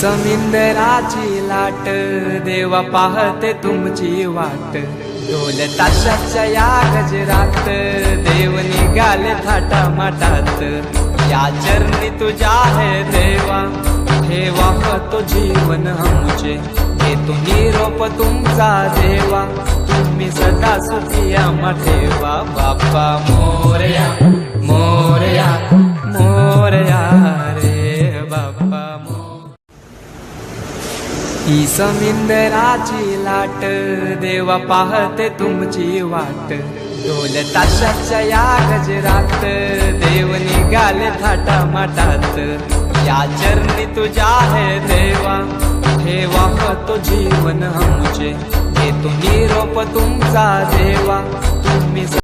समिंदराची लाट देवा पाहते तुमची वाट। ढोल ताशाच्या या गजरात देव निघाले थाटा माटात। या चरणी तुझ्या है देवा ठेवा तो जीवन हमचे। घेतो निरोप तुमचा देवा तुम्ही सदा सुखी आम्हा ठेवा। बाप्पा मोरया मोरया मोरया रे बाप्पा ही समिंदराची लाट देवा पाहते तुमची वाट। ढोल ताशाच्या या गजरात देव निघाले थाटा माटात। या चरणी तुझ्या है देवा ठेवा तो जीवन हमचे। घेतो निरोप तुमचा देवा